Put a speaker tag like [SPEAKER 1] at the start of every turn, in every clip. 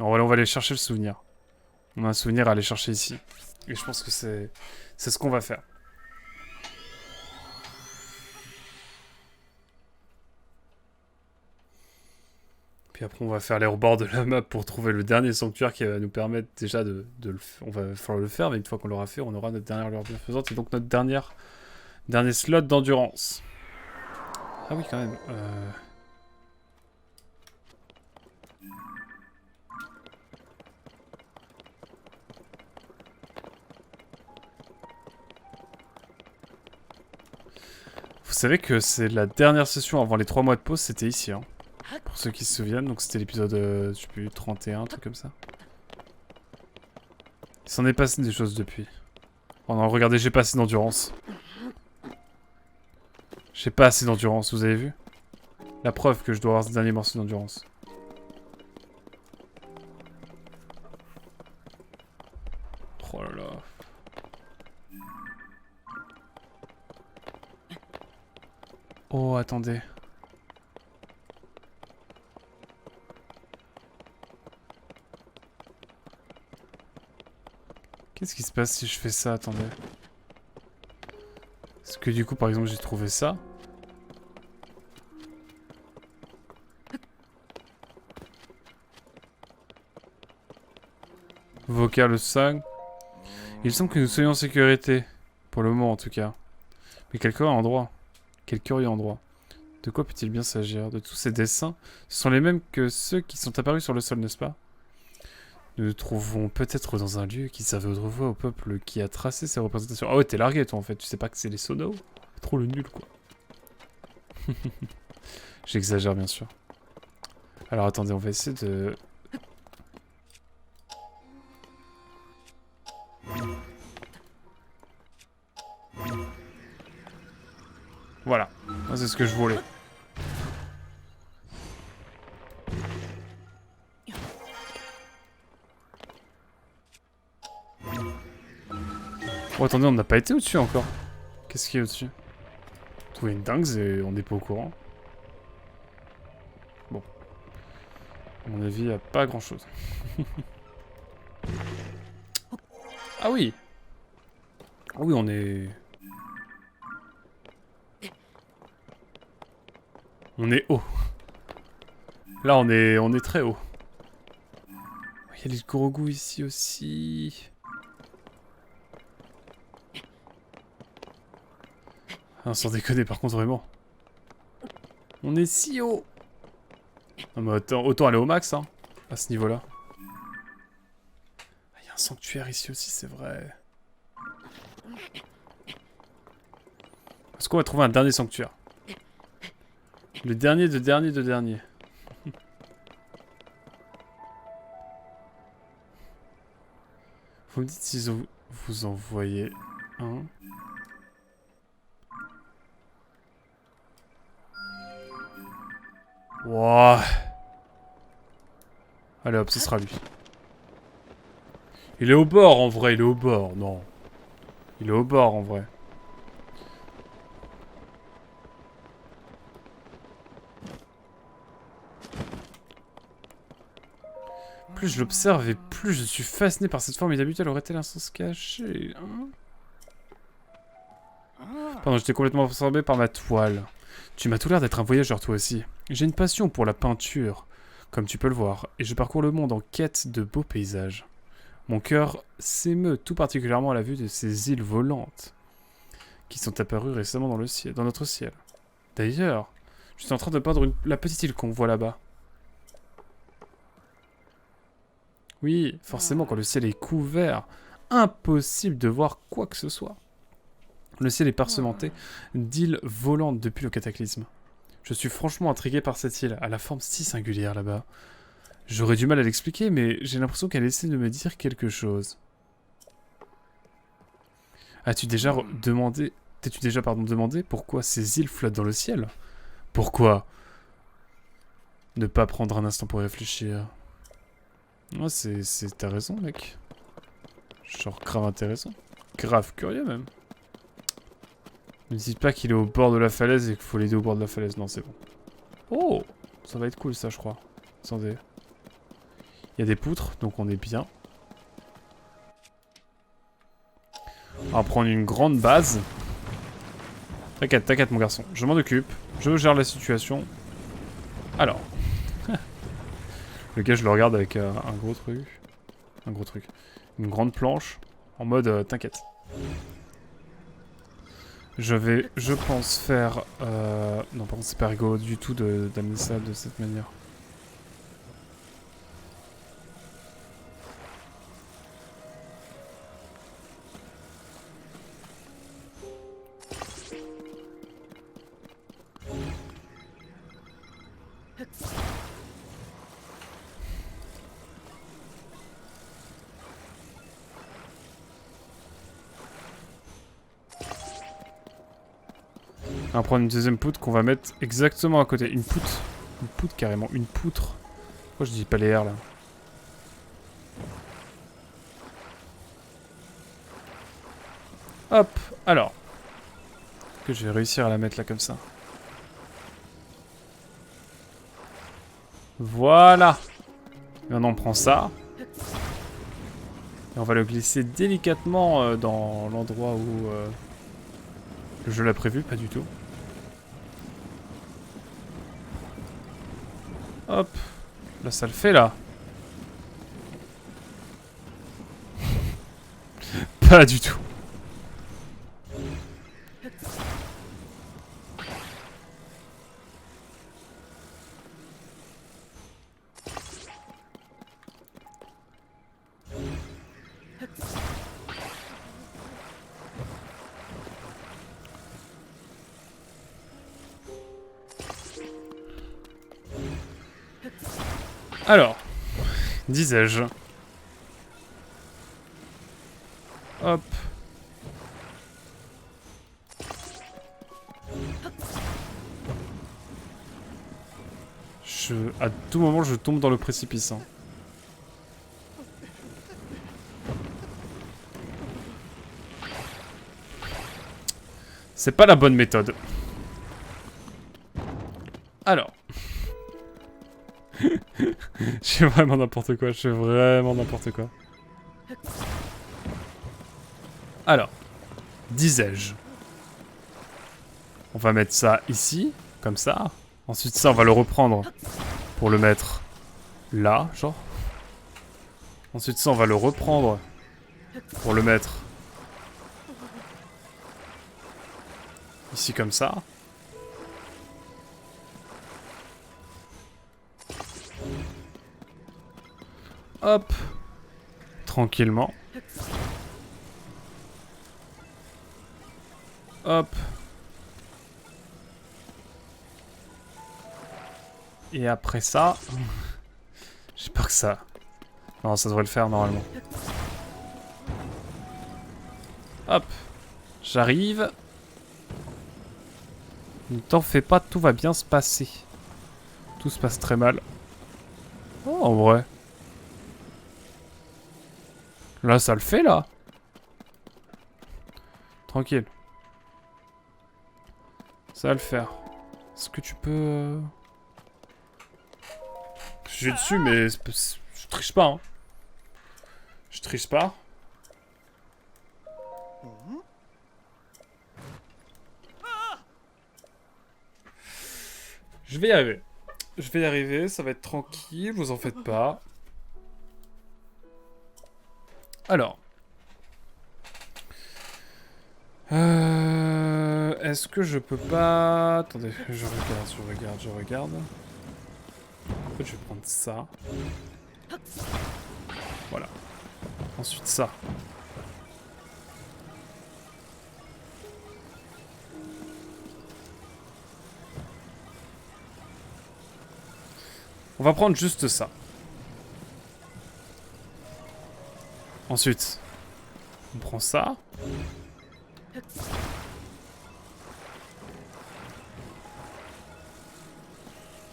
[SPEAKER 1] Non, voilà, on va aller chercher le souvenir. On a un souvenir à aller chercher ici. Et je pense que c'est ce qu'on va faire. Puis après, on va faire les rebords de la map pour trouver le dernier sanctuaire qui va nous permettre déjà de le faire. On va falloir le faire, mais une fois qu'on l'aura fait, on aura notre dernière lueur bienfaisante et donc notre dernier slot d'endurance. Ah oui, quand même. Vous savez que c'est la dernière session avant les 3 mois de pause, c'était ici, hein. Pour ceux qui se souviennent, donc c'était l'épisode, je sais plus, 31, un truc comme ça. Il s'en est passé des choses depuis. Oh non, regardez, j'ai pas assez d'endurance. J'ai pas assez d'endurance, vous avez vu? La preuve que je dois avoir ce dernier morceau d'endurance. Oh là là. Oh, attendez. Qu'est-ce qui se passe si je fais ça? Attendez. Est-ce que du coup, par exemple, j'ai trouvé ça? Vocal 5. Il semble que nous soyons en sécurité. Pour le moment, en tout cas. Mais quel curieux endroit. Quel curieux endroit. De quoi peut-il bien s'agir? De tous ces dessins? Ce sont les mêmes que ceux qui sont apparus sur le sol, n'est-ce pas? Nous nous trouvons peut-être dans un lieu qui servait autrefois au peuple qui a tracé ces représentations. Ah ouais, t'es largué toi en fait, tu sais pas que c'est les sonos? Trop le nul quoi. J'exagère bien sûr. Alors attendez, on va essayer de... Voilà, c'est ce que je voulais. Oh attendez, on n'a pas été au-dessus encore. Qu'est-ce qu'il y a au-dessus? Trouver une dingue et on n'est pas au courant. Bon. À mon avis, il n'y a pas grand-chose. Ah oui! Ah oui, on est... On est haut. Là, on est très haut. Il y a les gros goûts ici aussi. Ah, sans déconner, par contre, vraiment. On est si haut. Non, mais autant aller au max, hein, à ce niveau-là. Il y a un sanctuaire ici aussi, c'est vrai. Est-ce qu'on va trouver un dernier sanctuaire? Le dernier de dernier de dernier. Vous me dites si vous en voyez un. Wouah. Allez hop, ce sera lui. Il est au bord en vrai, il est au bord, non. Il est au bord en vrai. Plus je l'observe et plus je suis fasciné par cette forme inhabituelle. Aurait-elle un sens caché, hein? Pardon, j'étais complètement absorbé par ma toile. Tu m'as tout l'air d'être un voyageur toi aussi. J'ai une passion pour la peinture, comme tu peux le voir, et je parcours le monde en quête de beaux paysages. Mon cœur s'émeut tout particulièrement à la vue de ces îles volantes qui sont apparues récemment dans le ciel, dans notre ciel. D'ailleurs, je suis en train de peindre la petite île qu'on voit là-bas. Oui, forcément, quand le ciel est couvert, impossible de voir quoi que ce soit. Le ciel est parsementé d'îles volantes depuis le cataclysme. Je suis franchement intrigué par cette île, à la forme si singulière là-bas. J'aurais du mal à l'expliquer, mais j'ai l'impression qu'elle essaie de me dire quelque chose. As-tu déjà demandé... T'es-tu déjà, demandé pourquoi ces îles flottent dans le ciel? Pourquoi ne pas prendre un instant pour réfléchir? Ouais, t'as raison, mec. Genre grave intéressant. Grave curieux, même. Ne dites pas qu'il est au bord de la falaise et qu'il faut l'aider au bord de la falaise. Non, c'est bon. Oh! Ça va être cool, ça, je crois. Attendez. Il y a des poutres, donc on est bien. On va prendre une grande base. T'inquiète, t'inquiète mon garçon, je m'en occupe. Je gère la situation. Alors. Le gars, je le regarde avec un gros truc. Un gros truc. Une grande planche. En mode, t'inquiète. Je vais, je pense, faire... Non, par contre, c'est pas rigolo du tout d'amener ça de cette manière. On va prendre une deuxième poutre qu'on va mettre exactement à côté. Une poutre. Une poutre carrément. Une poutre. Pourquoi je dis pas les R là? Hop. Alors. Est-ce que je vais réussir à la mettre là comme ça? Voilà. Et on en prend ça. Et on va le glisser délicatement dans l'endroit où le jeu l'a prévu. Pas du tout. Hop. Là, ça le fait, là. Pas du tout. Alors, disais-je. Hop. À tout moment, je tombe dans le précipice. Hein. C'est pas la bonne méthode. Alors. Je fais vraiment n'importe quoi, je fais vraiment n'importe quoi. Alors, disais-je. On va mettre ça ici, comme ça. Ensuite ça, on va le reprendre pour le mettre là, genre. Ensuite ça, on va le reprendre pour le mettre ici, comme ça. Hop. Tranquillement. Hop. Et après ça... J'ai peur que ça... Non, ça devrait le faire normalement. Hop. J'arrive. Ne t'en fais pas, tout va bien se passer. Tout se passe très mal. Oh, en vrai. Là, ça le fait, là. Tranquille. Ça va le faire. Est-ce que tu peux... Je suis dessus, mais je triche pas, hein. Je triche pas. Je vais y arriver. Je vais y arriver, ça va être tranquille, vous en faites pas. Alors. Est-ce que je peux pas... Attendez, je regarde. En fait, je vais prendre ça. Voilà. Ensuite, ça. On va prendre juste ça. Ensuite, on prend ça.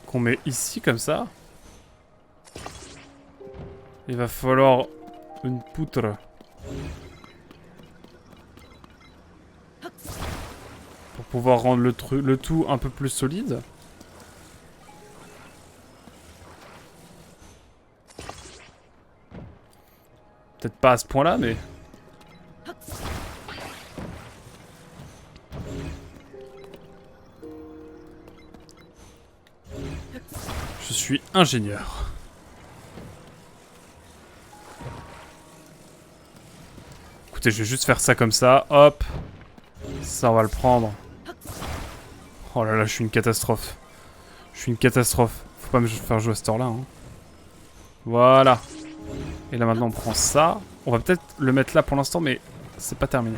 [SPEAKER 1] Qu'on met ici, comme ça. Il va falloir une poutre. Pour pouvoir rendre le tout un peu plus solide. Peut-être pas à ce point-là, mais... Je suis ingénieur. Écoutez, je vais juste faire ça comme ça. Hop. Ça, on va le prendre. Oh là là, je suis une catastrophe. Je suis une catastrophe. Faut pas me faire jouer à ce heure-là. Hein. Voilà. Et là, maintenant, on prend ça. On va peut-être le mettre là pour l'instant, mais c'est pas terminé.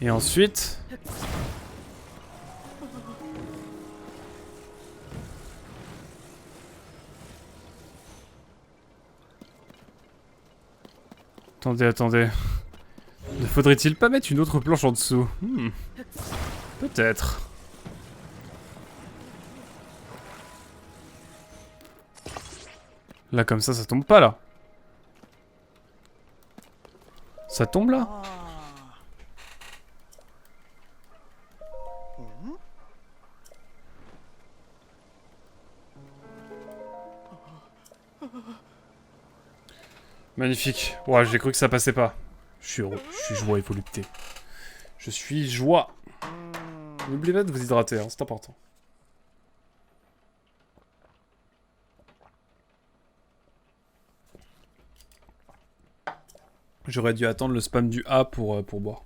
[SPEAKER 1] Et ensuite... Attendez, attendez. Ne faudrait-il pas mettre une autre planche en dessous? Peut-être. Là, comme ça tombe pas, là. Ça tombe, là? Magnifique. Ouais, j'ai cru que ça passait pas. Je suis heureux. Je suis joie et volupté. Je suis joie. N'oubliez pas de vous hydrater, hein, c'est important. J'aurais dû attendre le spam du A pour boire.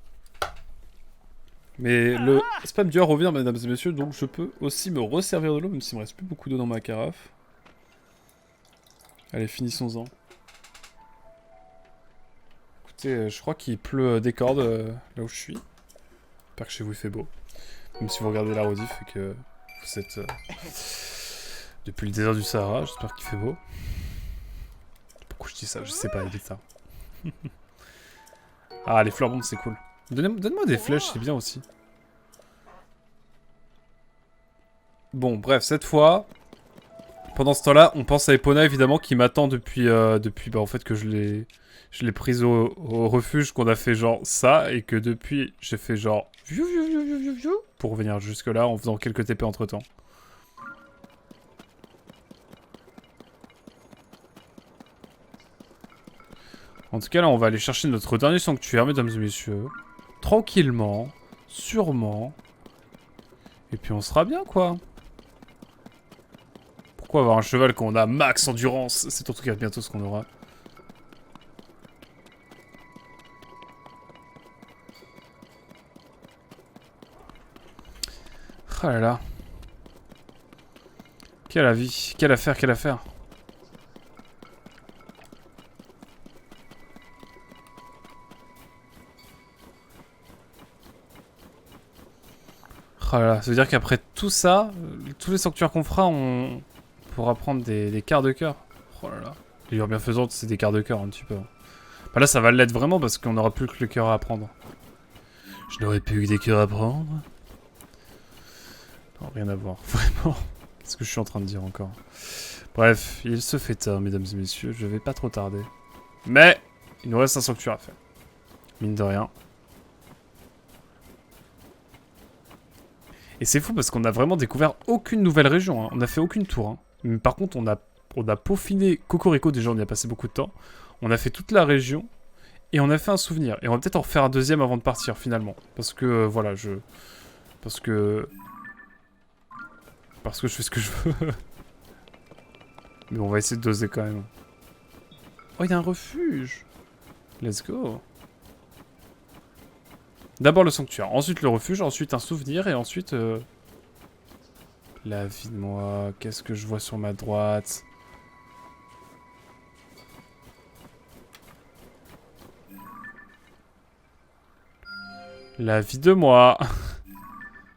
[SPEAKER 1] Mais le spam du A revient, mesdames et messieurs, donc je peux aussi me resservir de l'eau, même s'il me reste plus beaucoup d'eau dans ma carafe. Allez, finissons-en. Écoutez, je crois qu'il pleut des cordes là où je suis. J'espère que chez vous il fait beau. Même si vous regardez la rediff et que vous êtes depuis le désert du Sahara, j'espère qu'il fait beau. Pourquoi je dis ça? Je sais pas, il dit ça. Ah, les fleurs bondes, c'est cool. Donne-moi des flèches, c'est bien aussi. Bon, bref, cette fois, pendant ce temps-là, on pense à Epona, évidemment, qui m'attend depuis bah, en fait, que je l'ai prise au refuge, qu'on a fait genre ça, et que depuis, j'ai fait genre... pour revenir jusque-là, en faisant quelques TP entre-temps. En tout cas, là, on va aller chercher notre dernier sanctuaire, mesdames et messieurs. Tranquillement, sûrement. Et puis on sera bien, quoi. Pourquoi avoir un cheval quand on a max endurance? C'est surtout qu'il y a bientôt ce qu'on aura. Ah là là. Quelle vie, quelle affaire, quelle affaire. Oh là là, ça veut dire qu'après tout ça, tous les sanctuaires qu'on fera, on pourra prendre des quarts de cœur. Oh là là. Les bienfaisantes, c'est des quarts de cœur un petit peu. Bah là, ça va l'être vraiment parce qu'on n'aura plus que le cœur à prendre. Je n'aurai plus que des cœurs à prendre. Non, rien à voir, vraiment. Qu'est-ce que je suis en train de dire encore? Bref, il se fait tard, mesdames et messieurs, je vais pas trop tarder. Mais, il nous reste un sanctuaire à faire. Mine de rien. Et c'est fou parce qu'on a vraiment découvert aucune nouvelle région, hein. On a fait aucune tour, hein. Mais par contre, on a peaufiné Cocorico, déjà on y a passé beaucoup de temps. On a fait toute la région, et on a fait un souvenir. Et on va peut-être en refaire un deuxième avant de partir, finalement. Parce que, voilà, Parce que je fais ce que je veux. Mais on va essayer de doser quand même. Oh, il y a un refuge. Let's go. D'abord le sanctuaire, ensuite le refuge, ensuite un souvenir, et ensuite... La vie de moi, qu'est-ce que je vois sur ma droite? La vie de moi.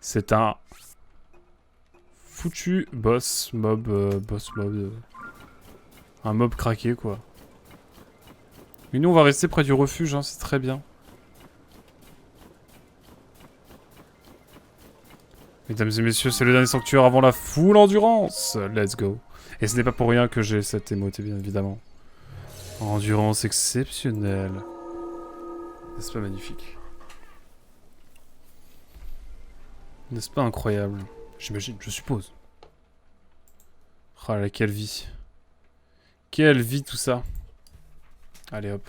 [SPEAKER 1] C'est un... foutu boss mob, un mob craqué, quoi. Mais nous, on va rester près du refuge, hein, c'est très bien. Mesdames et messieurs, c'est le dernier sanctuaire avant la full endurance. Let's go. Et ce n'est pas pour rien que j'ai cette émote, bien évidemment. Endurance exceptionnelle. N'est-ce pas magnifique? N'est-ce pas incroyable? J'imagine, je suppose. Oh là, quelle vie. Quelle vie tout ça. Allez hop.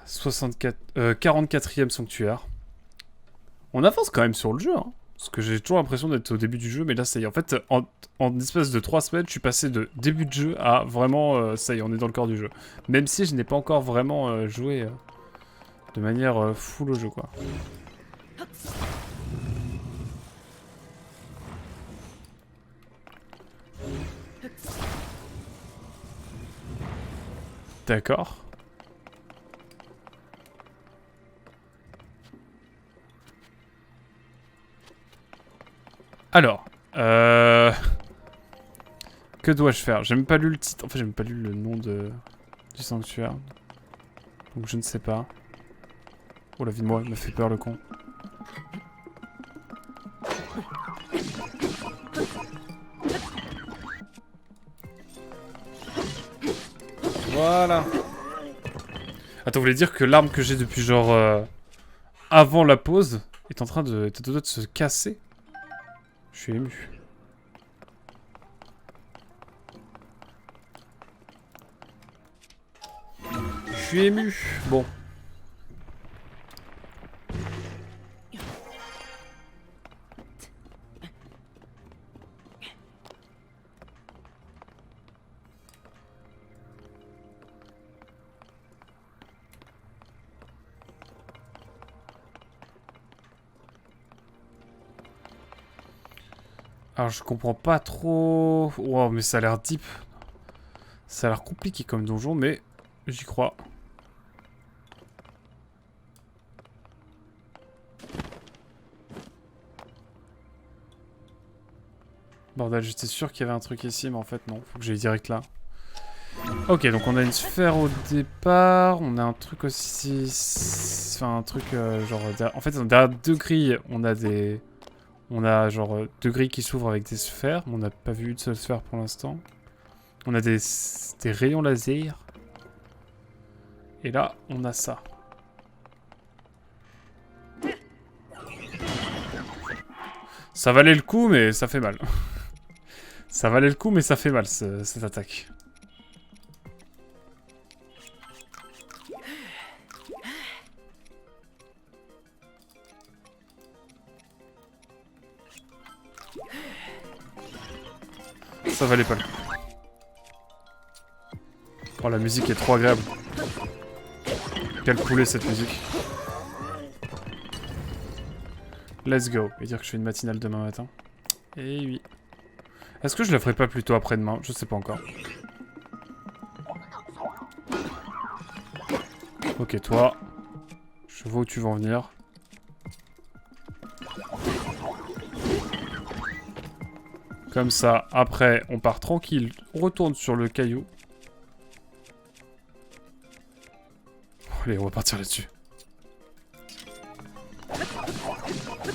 [SPEAKER 1] 44e sanctuaire. On avance quand même sur le jeu, hein. Parce que j'ai toujours l'impression d'être au début du jeu, mais là ça y est. En fait, en espèce de 3 semaines, je suis passé de début de jeu à vraiment, ça y est, on est dans le corps du jeu. Même si je n'ai pas encore vraiment joué de manière full au jeu, quoi. D'accord. Alors, que dois-je faire? J'ai même pas lu le titre. Enfin, j'ai même pas lu le nom du sanctuaire. Donc je ne sais pas. Oh la vie de moi, il m'a fait peur le con. Voilà. Attends, vous voulez dire que l'arme que j'ai depuis genre avant la pause est en train de se casser? Je suis ému. Je suis ému. Bon. Alors je comprends pas trop... Wow, mais ça a l'air deep. Ça a l'air compliqué comme donjon, mais j'y crois. Bordel, j'étais sûr qu'il y avait un truc ici, mais en fait non, faut que j'aille direct là. Ok, donc on a une sphère au départ, on a un truc aussi... Enfin, un truc genre... En fait, derrière deux grilles, on a des... On a genre deux grilles qui s'ouvrent avec des sphères, mais on n'a pas vu une seule sphère pour l'instant. On a des rayons laser. Et là, on a ça. Ça valait le coup, mais ça fait mal. Ça valait le coup, mais ça fait mal, cette attaque. Ça valait pas le coup. Oh, la musique est trop agréable. Quel poulet cette musique. Let's go. Et dire que je fais une matinale demain matin. Et oui. Est-ce que je la ferai pas plutôt après-demain? Je sais pas encore. Ok, toi. Je vois où tu veux en venir. Comme ça, après, on part tranquille. On retourne sur le caillou. Allez, on va partir là-dessus.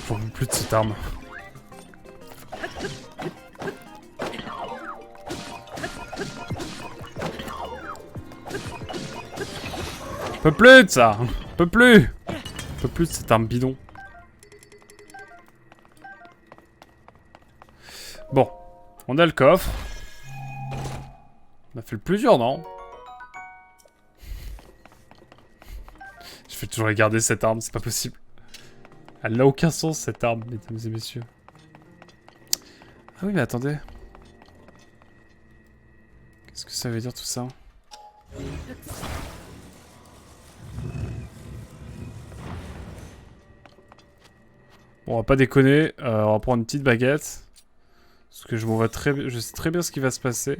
[SPEAKER 1] J'en veux plus de cette arme. Peu plus de ça. Peu plus. Peu plus de cette arme bidon. Bon. On a le coffre. On a fait le plus dur, non? Je vais toujours garder cette arme, c'est pas possible. Elle n'a aucun sens, cette arme, mesdames et messieurs. Ah oui, mais attendez. Qu'est-ce que ça veut dire tout ça? Bon, on va pas déconner. On va prendre une petite baguette. Parce que je sais très bien ce qui va se passer.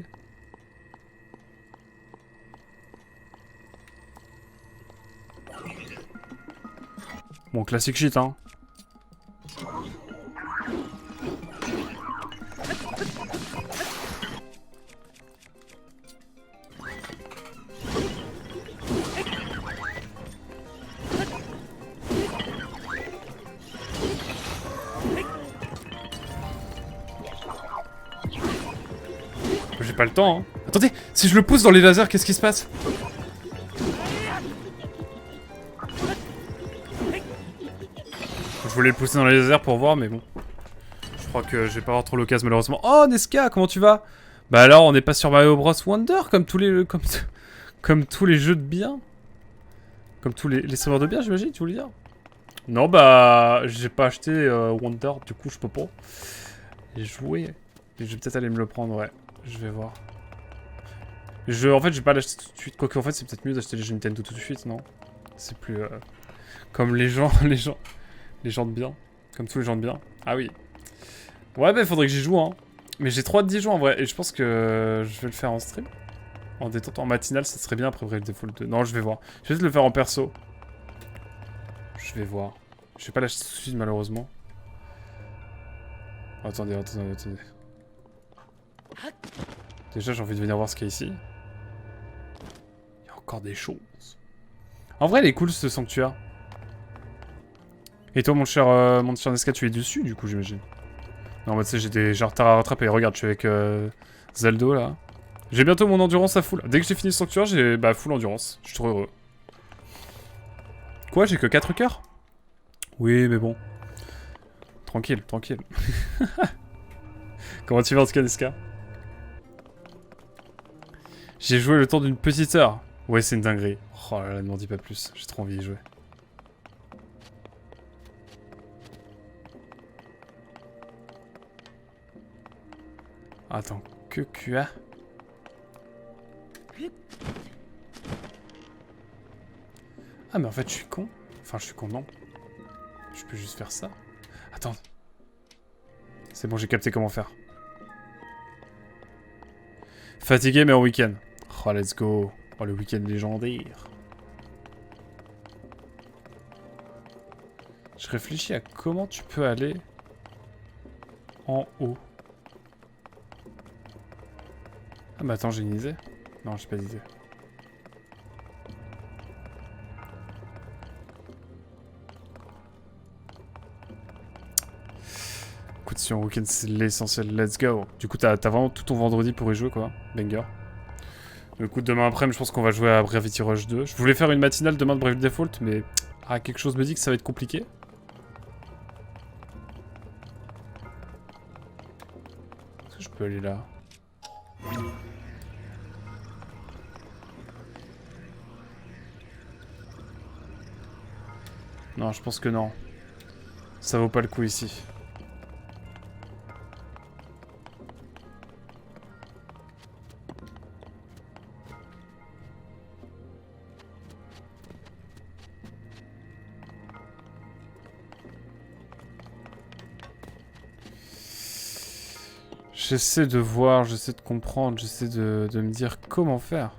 [SPEAKER 1] Bon, classique shit, hein. J'ai pas le temps, hein. Attendez, si je le pousse dans les lasers, qu'est-ce qui se passe? Je voulais le pousser dans les lasers pour voir, mais bon. Je crois que je vais pas avoir trop l'occasion, malheureusement. Oh, Nesca, comment tu vas? Bah alors, on n'est pas sur Mario Bros Wonder, comme tous les... Comme tous les jeux de bien. Comme tous les serveurs de bien, j'imagine, tu voulais dire? Non, bah... J'ai pas acheté Wonder, du coup, je peux pas. J'ai joué. Et je vais peut-être aller me le prendre, ouais. Je vais voir. En fait, je vais pas l'acheter tout de suite. Quoique, en fait, c'est peut-être mieux d'acheter les jeux Nintendo tout de suite, non? C'est plus... comme les gens, les gens de bien. Comme tous les gens de bien. Ah oui. Ouais, bah, faudrait que j'y joue, hein. Mais j'ai trop hâte d'y jouer, en vrai. Et je pense que je vais le faire en stream. En détente, en matinale, ça serait bien après Breath of the Default 2. Non, je vais voir. Je vais peut-être le faire en perso. Je vais voir. Je vais pas l'acheter tout de suite, malheureusement. Attendez. Déjà, j'ai envie de venir voir ce qu'il y a ici. Il y a encore des choses. En vrai, il est cool, ce sanctuaire. Et toi, mon cher Nesca, tu es dessus, du coup, j'imagine. Non, bah, tu sais, j'ai un retard à rattraper. Regarde, je suis avec Zeldo, là. J'ai bientôt mon endurance à full. Dès que j'ai fini le sanctuaire, j'ai full endurance. Je suis trop heureux. Quoi, j'ai que 4 cœurs? Oui, mais bon. Tranquille. Comment tu vas en tout cas, Nesca? J'ai joué le temps d'une petite heure. Ouais, c'est une dinguerie. Oh là là, ne m'en dis pas plus. J'ai trop envie d'y jouer. Attends, que QA? Ah, mais en fait, je suis con. Enfin, je suis con, non. Je peux juste faire ça. Attends. C'est bon, j'ai capté comment faire. Fatigué, mais en week-end. Oh, let's go. Oh, le week-end légendaire. Je réfléchis à comment tu peux aller en haut. Ah, mais attends, j'ai une idée. Non, j'ai pas d'idée. Écoute, si en week-end c'est l'essentiel, let's go. Du coup, t'as vraiment tout ton vendredi pour y jouer, quoi. Banger. Écoute, demain après, je pense qu'on va jouer à Gravity Rush 2. Je voulais faire une matinale demain de Brave Default, mais quelque chose me dit que ça va être compliqué. Est-ce que je peux aller là? Non, je pense que non. Ça vaut pas le coup ici. J'essaie de voir, j'essaie de comprendre, j'essaie de me dire comment faire.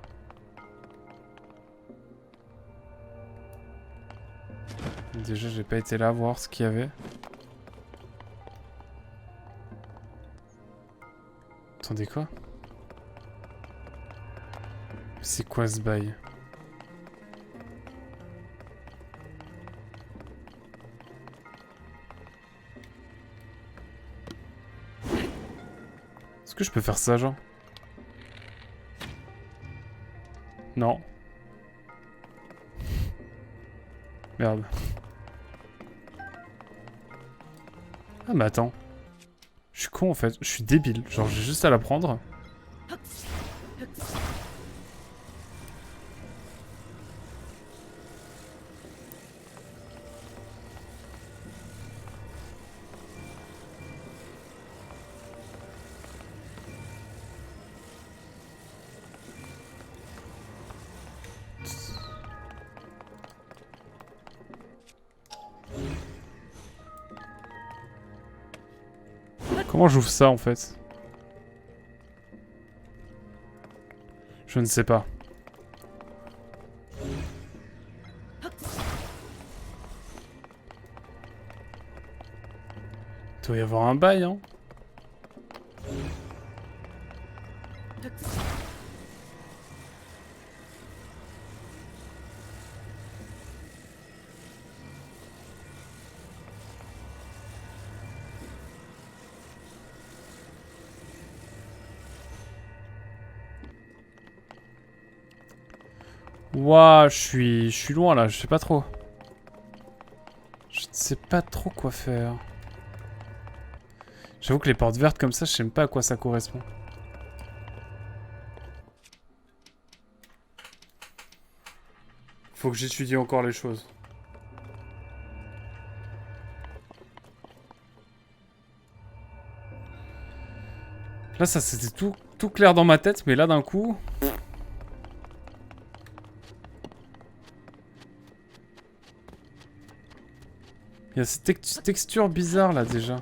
[SPEAKER 1] Déjà, j'ai pas été là voir ce qu'il y avait. Attendez, quoi? C'est quoi ce bail? Est-ce que je peux faire ça, genre? Non. Merde. Ah, mais attends. Je suis con, en fait. Je suis débile. Genre, j'ai juste à la prendre. Comment j'ouvre ça, en fait? Je ne sais pas. Il doit y avoir un bail, hein. Ouah, je suis loin là, je sais pas trop. Je ne sais pas trop quoi faire. J'avoue que les portes vertes comme ça, je sais même pas à quoi ça correspond. Faut que j'étudie encore les choses. Là, ça c'était tout clair dans ma tête, mais là d'un coup... Il y a cette texture bizarre là déjà.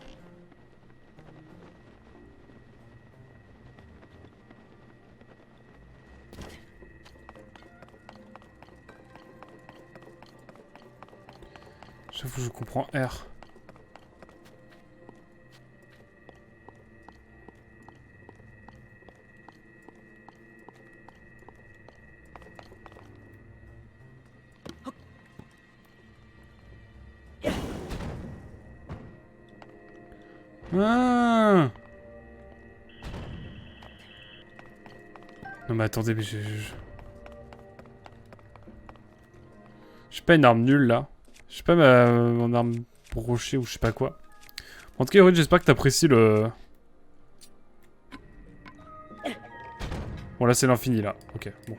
[SPEAKER 1] J'avoue, je comprends R. Ah non mais attendez, mais j'ai pas une arme nulle là. J'ai pas mon arme brochée ou je sais pas quoi. En tout cas, Aurélie, j'espère que t'apprécies le... Bon là c'est l'infini là. Ok, bon.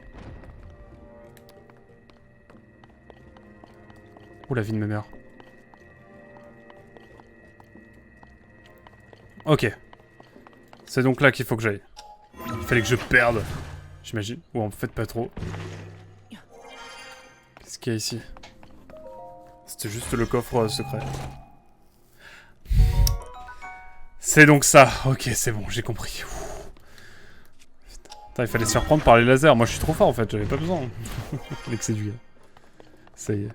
[SPEAKER 1] Oh la vie de ma mère. Ok. C'est donc là qu'il faut que j'aille. Il fallait que je perde. J'imagine. Ou en fait pas trop. Qu'est-ce qu'il y a ici? C'était juste le coffre secret. C'est donc ça. Ok, c'est bon, j'ai compris. Putain, il fallait se faire prendre par les lasers. Moi je suis trop fort en fait, j'avais pas besoin. L'excès du gars. Ça y est.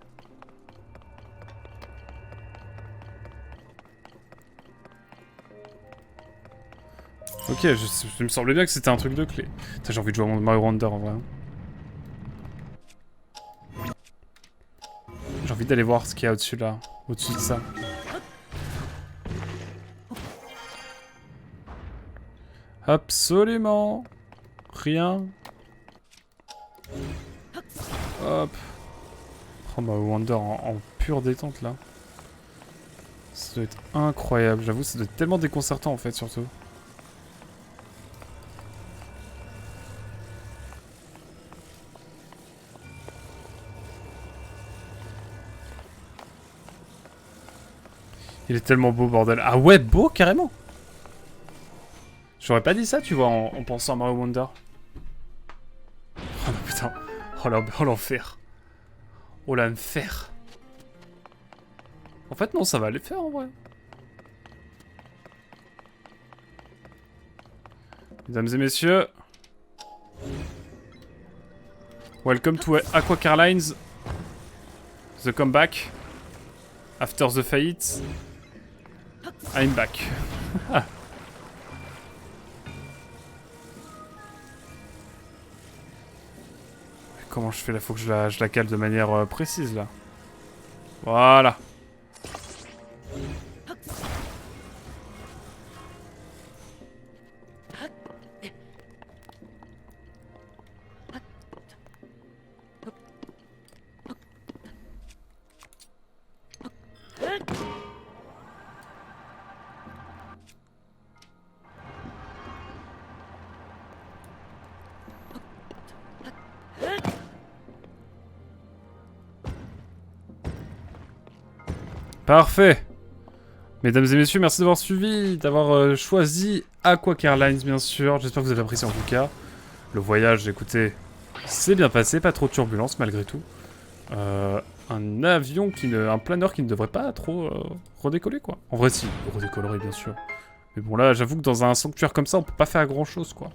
[SPEAKER 1] Ok, je me semblait bien que c'était un truc de clé. J'ai envie de jouer à mon Mario Wonder en vrai. J'ai envie d'aller voir ce qu'il y a au-dessus là. Au-dessus de ça. Absolument rien. Hop. Oh Mario Wonder en pure détente là. Ça doit être incroyable. J'avoue, ça doit être tellement déconcertant en fait surtout. Il est tellement beau, bordel. Ah ouais, beau, carrément. J'aurais pas dit ça, tu vois, en pensant à Mario Wonder. Oh non, putain. Oh l'enfer. Oh l'enfer. En fait, non, ça va aller faire, en vrai. Mesdames et messieurs. Welcome to Aqua Car Lines. The comeback. After the fight. I'm back. Comment je fais là? Faut que je la cale de manière précise là. Voilà. Parfait. Mesdames et messieurs, merci d'avoir suivi, d'avoir choisi Aqua Car Lines, bien sûr. J'espère que vous avez apprécié en tout cas. Le voyage, écoutez, c'est bien passé, pas trop de turbulences malgré tout. Un avion un planeur qui ne devrait pas trop redécoller quoi. En vrai si, il redécollerait bien sûr. Mais bon là, j'avoue que dans un sanctuaire comme ça, on peut pas faire grand chose quoi.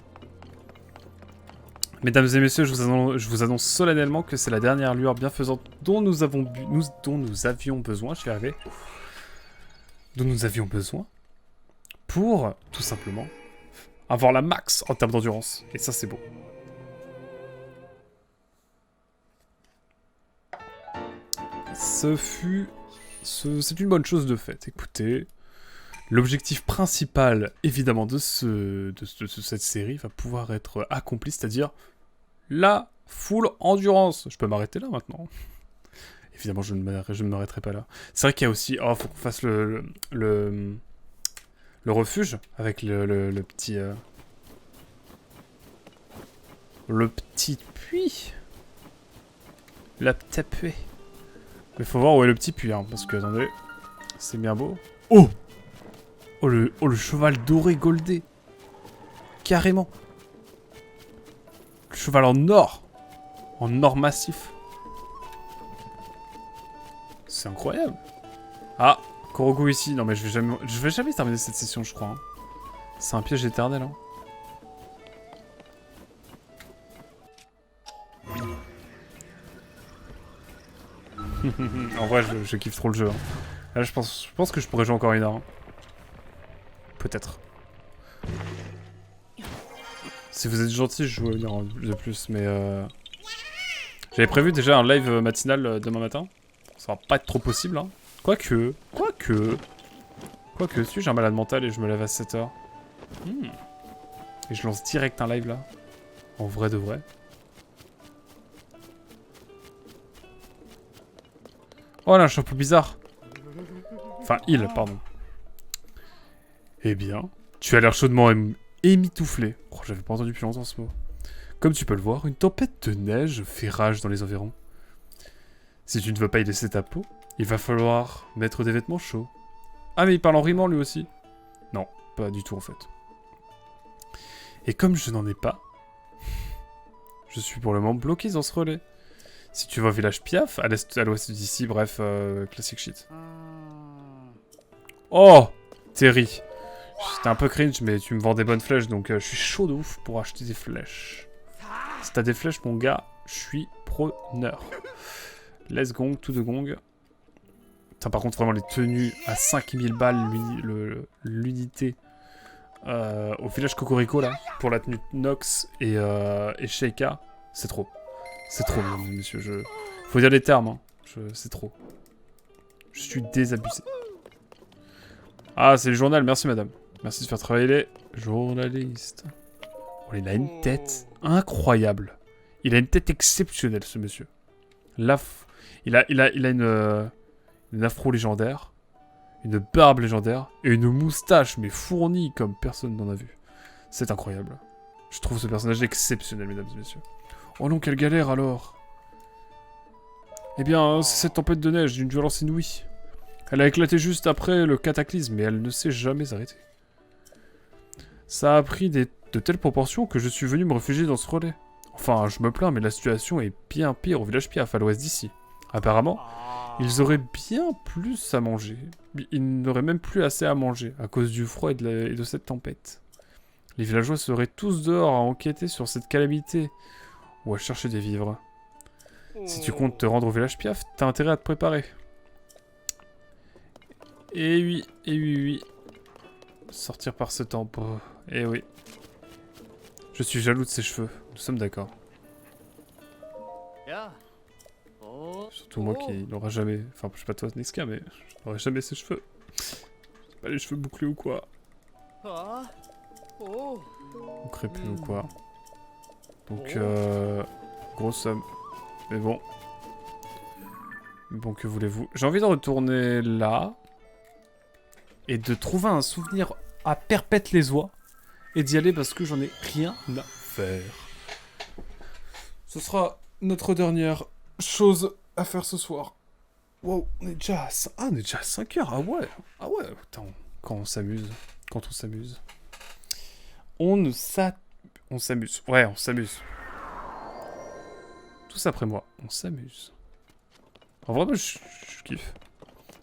[SPEAKER 1] Mesdames et messieurs, je vous annonce solennellement que c'est la dernière lueur bienfaisante dont nous avions besoin, je vais y arriver. Dont nous avions besoin pour, tout simplement, avoir la max en termes d'endurance. Et ça, c'est beau. C'est une bonne chose de fait. Écoutez, l'objectif principal, évidemment, de cette série va pouvoir être accompli, c'est-à-dire la Full endurance. Je peux m'arrêter là maintenant. Évidemment, je ne m'arrêterai pas là. C'est vrai qu'il y a aussi... Oh, faut qu'on fasse le refuge avec le petit... Le petit puits. La petite puits. Mais faut voir où est le petit puits, hein, parce que, attendez, c'est bien beau. Oh, oh le cheval doré goldé. Carrément. Le cheval en or. En or massif. C'est incroyable. Ah, Korogu ici. Non mais je vais jamais terminer cette session, je crois. Hein. C'est un piège éternel. Hein. En vrai, je kiffe trop le jeu. Hein. Là, je pense que je pourrais jouer encore une heure. Hein. Peut-être. Si vous êtes gentil, je joue une heure de plus, mais j'avais prévu déjà un live matinal demain matin. Ça va pas être trop possible, hein. Quoique, si j'ai un malade mental et je me lève à 7h. Et je lance direct un live là. En vrai de vrai. Oh là, je suis un peu bizarre. Enfin, pardon. Eh bien, tu as l'air chaudement émitouflé. Oh, j'avais pas entendu depuis longtemps ce mot. Comme tu peux le voir, une tempête de neige fait rage dans les environs. Si tu ne veux pas y laisser ta peau, il va falloir mettre des vêtements chauds. Ah mais il parle en rimant lui aussi. Non, pas du tout en fait. Et comme je n'en ai pas, je suis pour le moment bloqué dans ce relais. Si tu vas au village Piaf, à l'ouest d'ici, bref, classic shit. Oh, Terry. C'était un peu cringe, mais tu me vends des bonnes flèches, donc je suis chaud de ouf pour acheter des flèches. Si t'as des flèches, mon gars, je suis preneur. Let's gong, tout de gong. Putain, par contre, vraiment, les tenues à 5000 balles l'unité au village Cocorico, là, pour la tenue Nox et Sheikah, c'est trop. C'est trop, monsieur. Faut dire les termes, hein. C'est trop. Je suis désabusé. Ah, c'est le journal, merci madame. Merci de faire travailler les journalistes. Oh, il a une tête incroyable. Il a une tête exceptionnelle, ce monsieur. Là, il a une afro légendaire, une barbe légendaire et une moustache, mais fournie comme personne n'en a vu. C'est incroyable. Je trouve ce personnage exceptionnel, mesdames et messieurs. Oh non, quelle galère alors! Eh bien, c'est cette tempête de neige d'une violence inouïe. Elle a éclaté juste après le cataclysme, mais elle ne s'est jamais arrêtée. Ça a pris de telles proportions que je suis venu me réfugier dans ce relais. Enfin, je me plains, mais la situation est bien pire au village Piaf, à l'ouest d'ici. Apparemment, ils auraient bien plus à manger. Ils n'auraient même plus assez à manger, à cause du froid et de cette tempête. Les villageois seraient tous dehors à enquêter sur cette calamité, ou à chercher des vivres. Si tu comptes te rendre au village Piaf, t'as intérêt à te préparer. Et oui. Sortir par ce temps. Eh oui. Je suis jaloux de ses cheveux. Nous sommes d'accord. Surtout moi qui n'aura jamais... Enfin, je sais pas toi, Niska, mais je n'aurai jamais ses cheveux. J'ai pas les cheveux bouclés ou quoi. Ou crépus ou quoi. Donc, grosse somme. Mais bon. Bon, que voulez-vous? J'ai envie de retourner là. Et de trouver un souvenir à perpète les oies. Et d'y aller parce que j'en ai rien à faire. Ce sera notre dernière chose à faire ce soir. Wow, on est déjà à 5 heures. Ah ouais. Putain, quand on s'amuse. Quand on s'amuse. On s'amuse. Ouais, on s'amuse. Tous après moi. On s'amuse. En vrai, moi, je kiffe.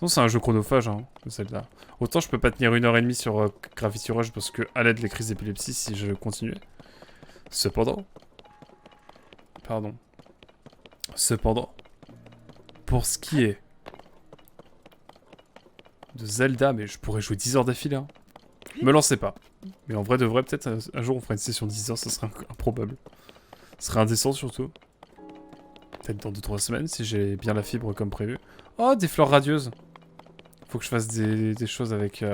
[SPEAKER 1] Non, c'est un jeu chronophage, hein, Zelda. Autant je peux pas tenir 1h30 sur Gravity Rush parce que à l'aide les crises d'épilepsie si je continuais. Cependant, pour ce qui est de Zelda, mais je pourrais jouer 10 heures d'affilée. Hein. Me lancez pas. Mais en vrai de vrai, peut-être un jour on fera une session de 10 heures, ça serait improbable. Ce serait indécent surtout. Peut-être dans 2-3 semaines si j'ai bien la fibre comme prévu. Oh, des fleurs radieuses. Faut que je fasse des choses avec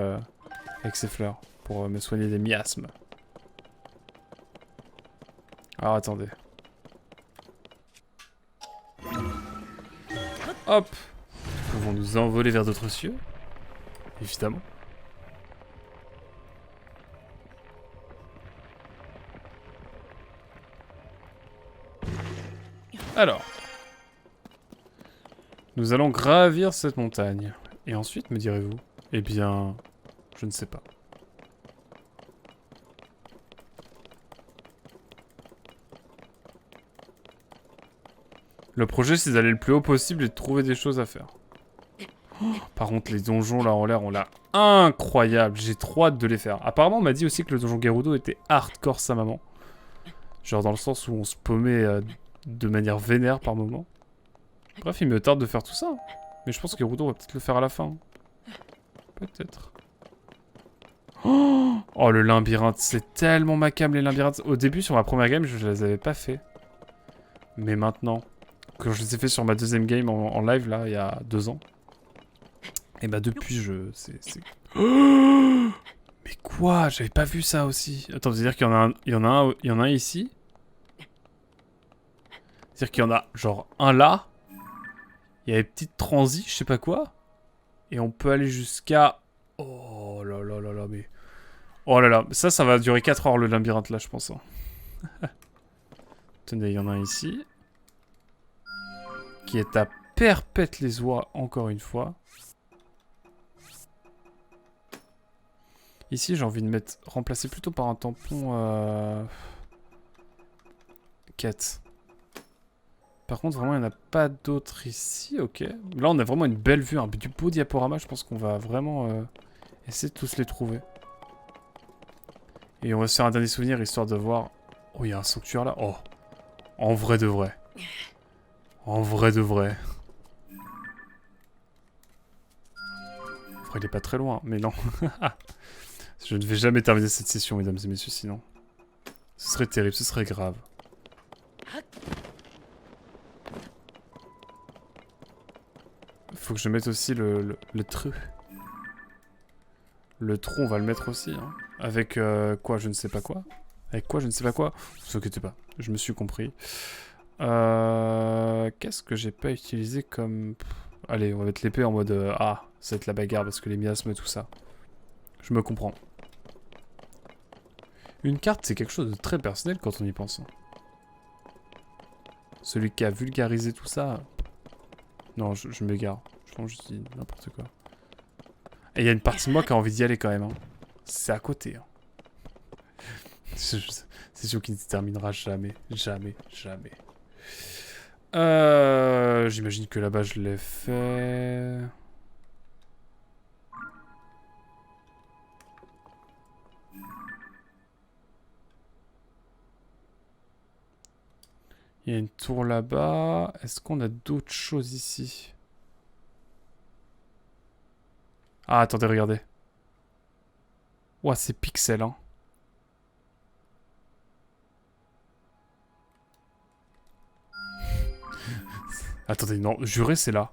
[SPEAKER 1] ces fleurs pour me soigner des miasmes. Alors attendez. Hop. Nous pouvons nous envoler vers d'autres cieux. Évidemment. Alors. Nous allons gravir cette montagne. Et ensuite, me direz-vous? Eh bien, je ne sais pas. Le projet, c'est d'aller le plus haut possible et de trouver des choses à faire. Oh, par contre, les donjons là en l'air, on l'a incroyable. J'ai trop hâte de les faire. Apparemment, on m'a dit aussi que le donjon Gerudo était hardcore sa maman. Genre dans le sens où on se paumait de manière vénère par moment. Bref, il me tarde de faire tout ça. Mais je pense que Gerudo va peut-être le faire à la fin. Peut-être. Oh, le labyrinthe. C'est tellement macable les labyrinthes. Au début, sur ma première game, je les avais pas fait. Mais maintenant, quand je les ai fait sur ma deuxième game en live, là, il y a 2 ans. Et bah depuis, Oh, mais quoi? J'avais pas vu ça aussi. Attends, c'est-à-dire qu'il y en a un ici? C'est-à-dire qu'il y en a, genre, un là. Il y a des petites transis, je sais pas quoi. Et on peut aller jusqu'à... Oh là là là là, mais... Oh là là, ça va durer 4 heures le labyrinthe là, je pense. Hein. Tenez, il y en a un ici. Qui est à perpète les oies, encore une fois. Ici, j'ai envie de remplacer plutôt par un tampon... Quête. Par contre, vraiment, il n'y en a pas d'autres ici, ok. Là, on a vraiment une belle vue, du beau diaporama. Je pense qu'on va vraiment essayer de tous les trouver. Et on va se faire un dernier souvenir, histoire de voir... Oh, il y a un sanctuaire là. Oh, en vrai de vrai. En vrai de vrai. En vrai, il est pas très loin, mais non. Je ne vais jamais terminer cette session, mesdames et messieurs, sinon. Ce serait terrible, ce serait grave. Faut que je mette aussi le trou. Le trou, on va le mettre aussi. Hein. Avec quoi, je ne sais pas quoi. Avec quoi, je ne sais pas quoi. Ne vous inquiétez pas, je me suis compris. Qu'est-ce que j'ai pas utilisé comme... Allez, on va mettre l'épée en mode... Ah, ça va être la bagarre parce que les miasmes, tout ça. Je me comprends. Une carte, c'est quelque chose de très personnel quand on y pense. Celui qui a vulgarisé tout ça... Non, je m'égare. Je pense que je dis n'importe quoi. Et il y a une partie de moi qui a envie d'y aller quand même. Hein. C'est à côté. Hein. C'est sûr qu'il ne se terminera jamais. Jamais, jamais. J'imagine que là-bas je l'ai fait... Il y a une tour là-bas. Est-ce qu'on a d'autres choses ici? Ah, attendez, regardez. Ouah, c'est pixel, hein. Attendez, non, juré, c'est là.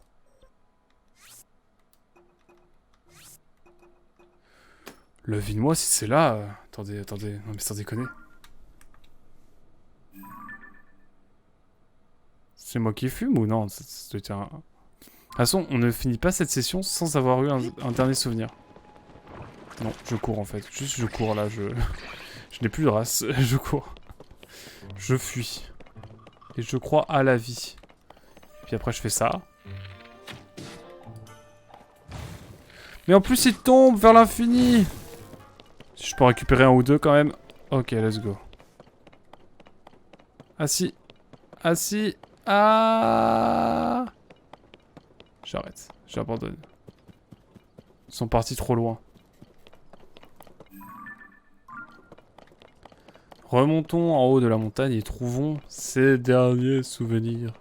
[SPEAKER 1] Le vide-moi si c'est là. Attendez, attendez. Non, mais sans déconner. C'est moi qui fume ou non? C'était un... De toute façon, on ne finit pas cette session sans avoir eu un dernier souvenir. Non, je cours en fait. Juste je cours là, je n'ai plus de race. Je cours. Je fuis. Et je crois à la vie. Puis après je fais ça. Mais en plus il tombe vers l'infini. Si je peux récupérer un ou deux quand même. Ok, let's go. Ah si. Ah si. Ah. J'arrête. J'abandonne. Ils sont partis trop loin. Remontons en haut de la montagne et trouvons ces derniers souvenirs.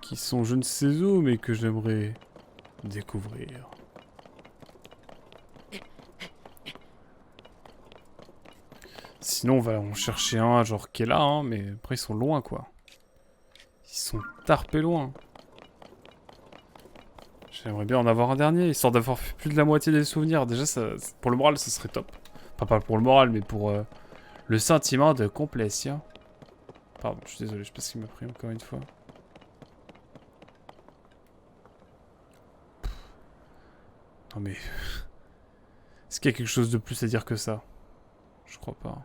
[SPEAKER 1] Qui sont je ne sais où, mais que j'aimerais découvrir. Sinon, on va en chercher un, genre qui est là, hein, mais après ils sont loin, quoi. Ils sont tarpés loin. J'aimerais bien en avoir un dernier, histoire d'avoir plus de la moitié des souvenirs. Déjà, ça, pour le moral, ça serait top. Enfin, pas pour le moral, mais pour le sentiment de complétion. Pardon, je suis désolé, je sais pas ce qu'il m'a pris encore une fois. Non mais... Est-ce qu'il y a quelque chose de plus à dire que ça? Je crois pas.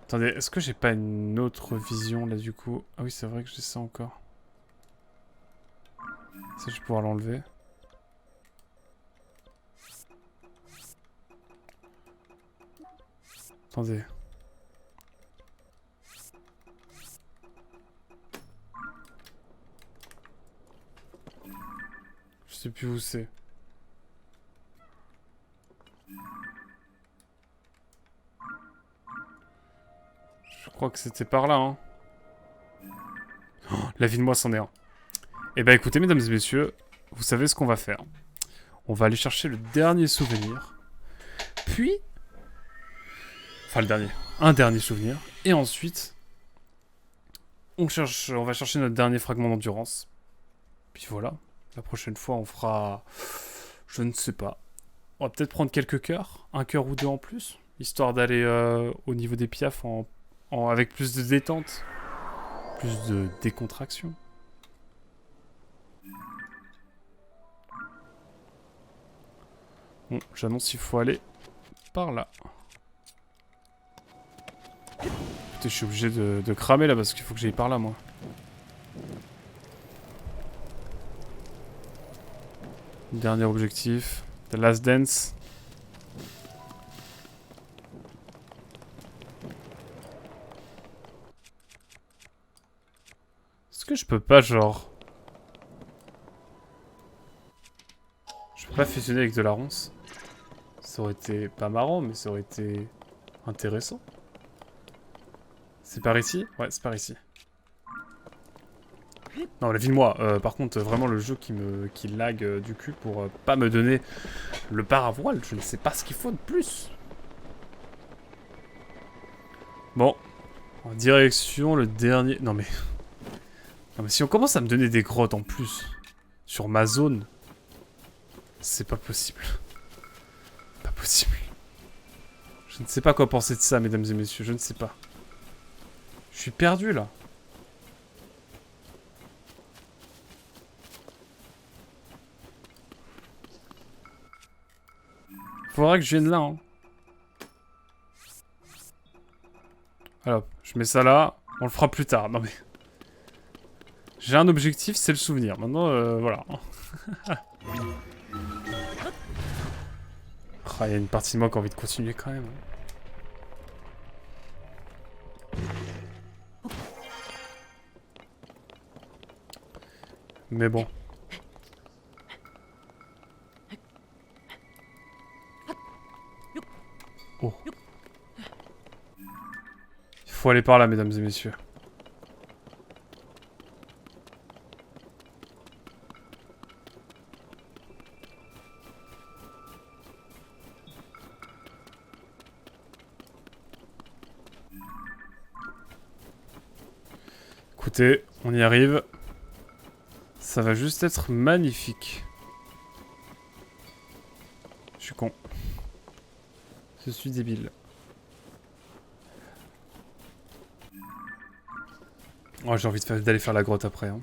[SPEAKER 1] Attendez, est-ce que j'ai pas une autre vision là du coup? Ah oui, c'est vrai que j'ai ça encore. Ça, je vais pouvoir l'enlever. Attendez. Je sais plus où c'est. Je crois que c'était par là, hein. Oh, la vie de moi, c'en est un. Eh ben écoutez, mesdames et messieurs, vous savez ce qu'on va faire. On va aller chercher le dernier souvenir. Puis... Enfin, le dernier. Un dernier souvenir. Et ensuite... On va chercher notre dernier fragment d'endurance. Puis voilà. La prochaine fois, on fera... Je ne sais pas. On va peut-être prendre quelques cœurs. Un cœur ou deux en plus. Histoire d'aller au niveau des piafs avec plus de détente. Plus de décontraction. Bon, j'annonce qu'il faut aller par là. Putain, je suis obligé de cramer là parce qu'il faut que j'aille par là, moi. Dernier objectif. The Last Dance. Est-ce que je peux pas, genre... Je peux pas fusionner avec de la ronce? Ça aurait été pas marrant, mais ça aurait été intéressant. C'est par ici? Ouais, c'est par ici. Non, la vie de moi. Par contre, vraiment le jeu qui lag du cul pour pas me donner le paravoile. Je ne sais pas ce qu'il faut de plus. Bon. En direction, le dernier... Non mais... Non mais si on commence à me donner des grottes en plus sur ma zone, c'est pas possible. Pas possible. Je ne sais pas quoi penser de ça, mesdames et messieurs. Je ne sais pas. Je suis perdu là. Faudra que je vienne là, hein. Alors, je mets ça là. On le fera plus tard. Non mais... J'ai un objectif, c'est le souvenir. Maintenant, voilà. Il y a une partie de moi qui a envie de continuer quand même. Mais bon. Oh. Il faut aller par là, mesdames et messieurs. Écoutez, on y arrive. Ça va juste être magnifique. Je suis con. Je suis débile. Oh, j'ai envie d'aller faire la grotte après. Hein.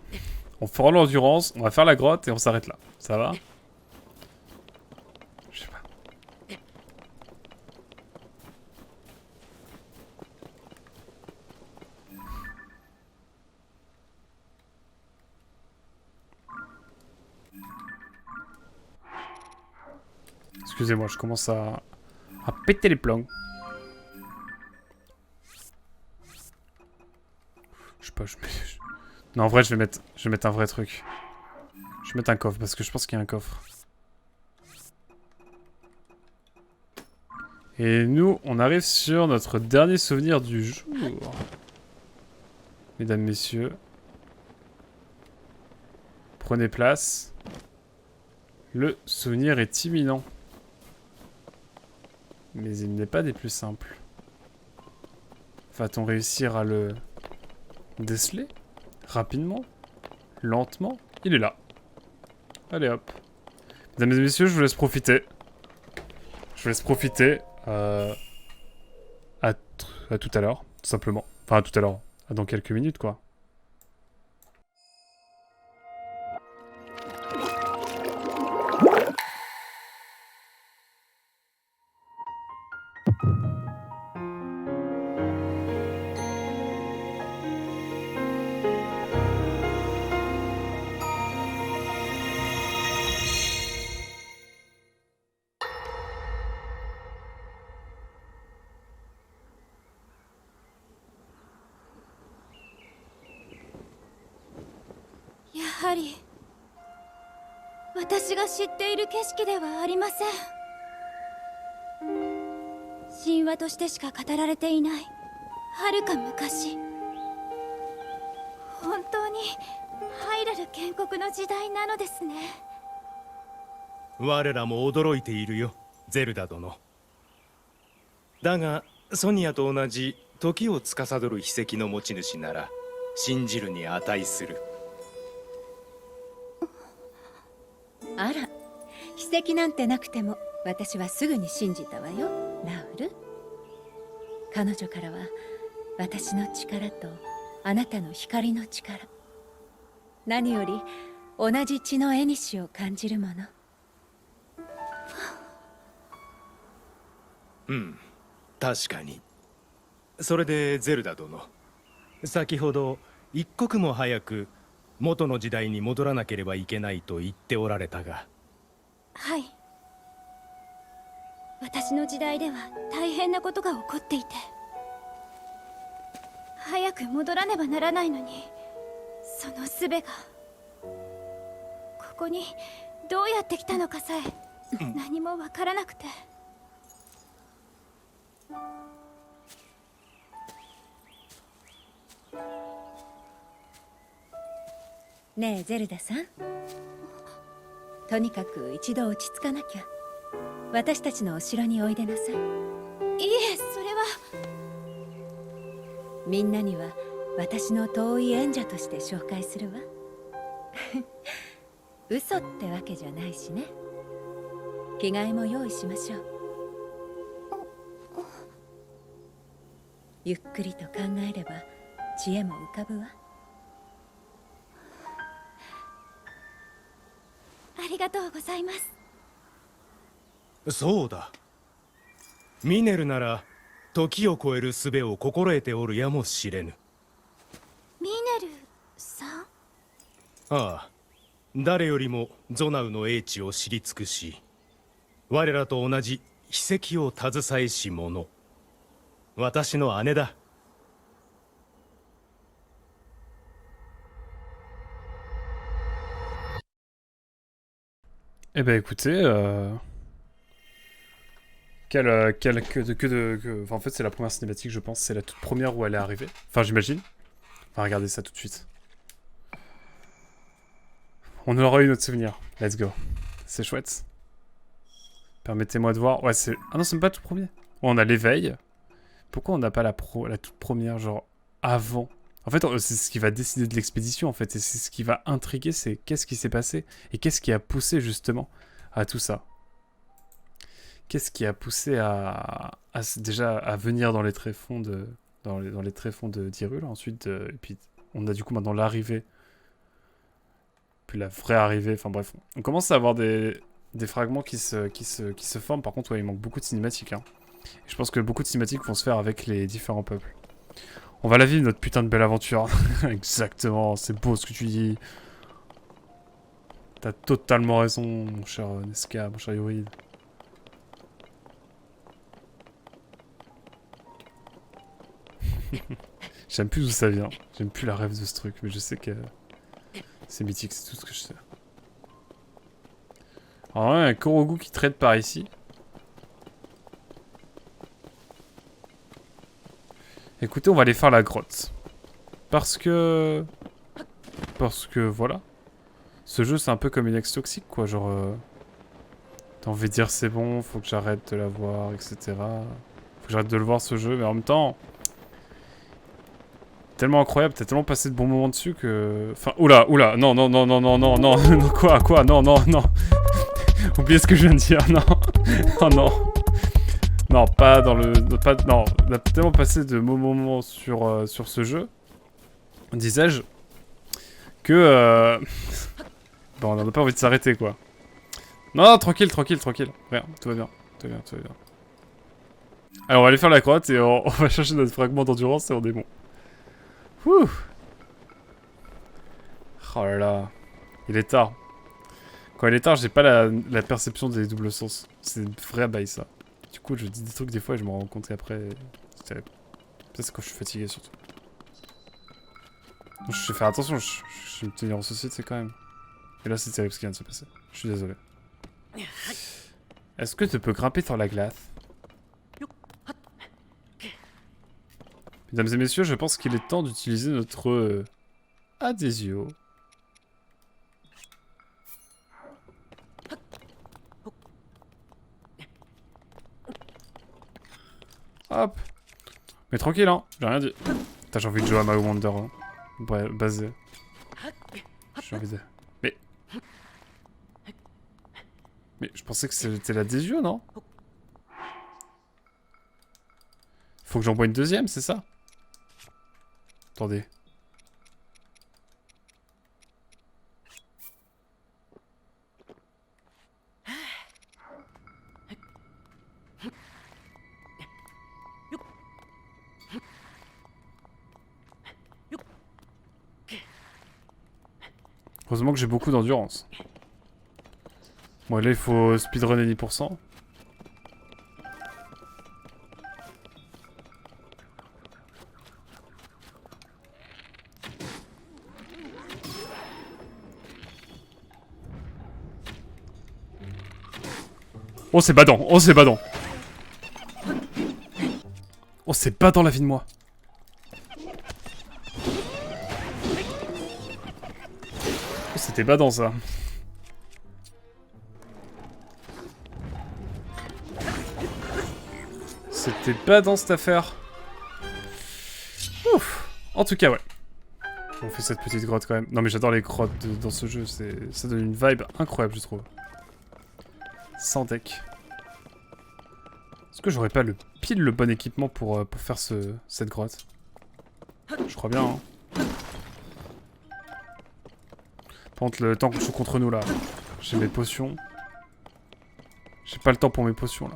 [SPEAKER 1] On fera l'endurance, on va faire la grotte et on s'arrête là. Ça va? Je sais pas. Excusez-moi, je commence à péter les plombs. Je sais pas, Non, en vrai, je vais mettre un vrai truc. Je vais mettre un coffre, parce que je pense qu'il y a un coffre. Et nous, on arrive sur notre dernier souvenir du jour. Mesdames, messieurs. Prenez place. Le souvenir est imminent. Mais il n'est pas des plus simples. Va-t-on réussir à le déceler? Rapidement? Lentement? Il est là. Allez hop. Mesdames et messieurs, je vous laisse profiter. Je vous laisse profiter. À tout à l'heure, tout simplement. Enfin, à tout à l'heure. Dans quelques minutes, quoi.
[SPEAKER 2] はり私が知っている景色ではありません。神話としてしか語られていない遥か昔、本当にハイラル建国の時代なのですね。
[SPEAKER 3] 我らも驚いているよ、ゼルダ殿。だがソニアと同じ時を司る秘跡の持ち主なら信じるに値する。
[SPEAKER 4] あら、秘跡なんてなくても私はすぐに信じたわよ、ラウル。彼女からは私の力とあなたの光の力、何より同じ血の縁を感じるもの。
[SPEAKER 3] うん、確かに。それでゼルダ殿、先ほど一刻も早く元の時代に戻らなければいけないと言っておられたが。
[SPEAKER 2] はい、私の時代では大変なことが起こっていて、早く戻らねばならないのに、その術がここにどうやって来たのかさえ何もわからなくて。
[SPEAKER 4] ねえゼルダさん、とにかく一度落ち着かなきゃ。私たちのお城においでなさい。
[SPEAKER 2] いえ、それは。
[SPEAKER 4] みんなには私の遠い縁者として紹介するわ。嘘ってわけじゃないしね。着替えも用意しましょう。ゆっくりと考えれば知恵も浮かぶわ。
[SPEAKER 2] ありがとうございます。
[SPEAKER 3] そうだ、ミネルなら時を超える術を心得ておるやもしれぬ。
[SPEAKER 2] ミネルさん？
[SPEAKER 3] ああ、誰よりもゾナウの英知を知り尽くし、我らと同じ秘跡を携えし者、私の姉だ。
[SPEAKER 1] Eh ben écoutez, enfin, en fait c'est la première cinématique je pense, c'est la toute première où elle est arrivée. Enfin j'imagine. On va regarder ça tout de suite. On aura eu notre souvenir. Let's go. C'est chouette. Permettez-moi de voir. Ouais c'est... Ah non c'est même pas tout premier. Ouais, on a l'éveil. Pourquoi on n'a pas la toute première genre avant? En fait c'est ce qui va décider de l'expédition en fait. Et c'est ce qui va intriguer, c'est qu'est-ce qui s'est passé. Et qu'est-ce qui a poussé justement à tout ça. Qu'est-ce qui a poussé déjà à venir dans les tréfonds de dans les tréfonds de d'Hyrule ensuite et puis on a du coup maintenant l'arrivée puis la vraie arrivée, enfin bref, on commence à avoir des fragments qui se forment. Par contre ouais, il manque beaucoup de cinématiques hein. Et je pense que beaucoup de cinématiques vont se faire avec les différents peuples. On va la vivre notre putain de belle aventure. Exactement, c'est beau ce que tu dis. T'as totalement raison mon cher Nesca, mon cher Yorid. J'aime plus d'où ça vient. J'aime plus la rêve de ce truc, mais je sais que c'est mythique, c'est tout ce que je sais. Alors ouais, un Korogu qui traite par ici. Écoutez, on va aller faire la grotte. Parce que voilà. Ce jeu c'est un peu comme une ex toxique quoi, genre... T'as envie de dire c'est bon, faut que j'arrête de la voir, etc. Faut que j'arrête de le voir ce jeu, mais en même temps... Tellement incroyable, t'as tellement passé de bons moments dessus que... Enfin, oula, non, non, non, non, non, non, non, non, quoi, non, non, non. Oubliez ce que je viens de dire, non. Oh non. Non, pas dans le... non, on a tellement passé de bons moments sur ce jeu, disais-je, que... Bon, on n'a pas envie de s'arrêter, quoi. Non, tranquille, rien, tout va bien, Alors, on va aller faire la grotte et on va chercher notre fragment d'endurance et on est bon. Ouh. Oh là là. Il est tard. Quand il est tard, j'ai pas la perception des doubles sens. C'est une vraie bail ça. Du coup, je dis des trucs des fois et je me rends compte qu'après... C'est quand je suis fatigué surtout. Je vais faire attention, je vais me tenir en société quand même. Et là, c'est terrible ce qui vient de se passer. Je suis désolé. Est-ce que tu peux grimper sur la glace? Mesdames et messieurs, je pense qu'il est temps d'utiliser notre adhésio. Hop. Mais tranquille, hein. J'ai rien dit. Putain, j'ai envie de jouer à My Wonder. Hein. Ouais, basé. J'ai envie de... Mais je pensais que c'était l'adhésio, non? Faut que j'envoie une deuxième, c'est ça? Attendez. Heureusement que j'ai beaucoup d'endurance. Bon, là, il faut speedrunner 10%. Oh, c'est badant. Oh, c'est badant. Oh, c'est badant la vie de moi. Oh, c'était badant ça. C'était badant cette affaire. Ouf. En tout cas, ouais. On fait cette petite grotte quand même. Non mais j'adore les grottes dans ce jeu. Ça donne une vibe incroyable, je trouve. Sans deck. Est-ce que j'aurais pas pile le bon équipement pour faire cette grotte? Je crois bien, hein. Par contre, le temps qu'on joue contre nous, là. J'ai mes potions. J'ai pas le temps pour mes potions, là.